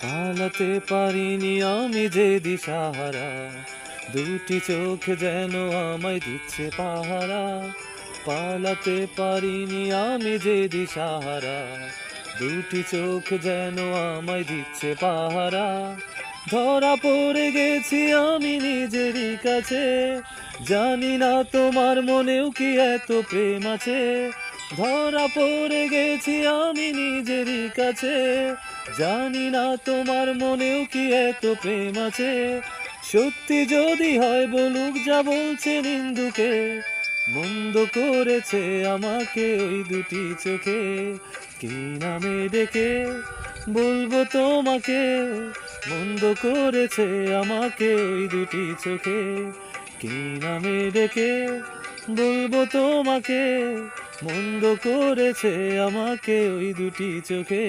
পালাতে পারিনি আমি যে দিশাহারা, দুটি চোখ যেন আমায় দিচ্ছে পাহারা। পালাতে পারিনি আমি যে দিশাহারা, দুটি চোখ যেন আমায় দিচ্ছে পাহারা। ধরা পড়ে গেছি আমি নিজেরই কাছে, জানি না তোমার মনেও কি এত প্রেম আছে। ধরা পড়ে গেছি আমি নিজেরই কাছে, জানি না তোমার মনেও কি এত প্রেম আছে। সত্যি যদি হয় বলুক যা বলছে নিন্দুকে, মন্দ করেছে আমাকে ওই দুটি চোখে। কি নামে ডেকে বলবো তোমাকে, মন্দ করেছে আমাকে ওই দুটি চোখে। কি নামে ডেকে বলবো তোমাকে, মন্দ করেছে আমাকে ওই দুটি চোখে।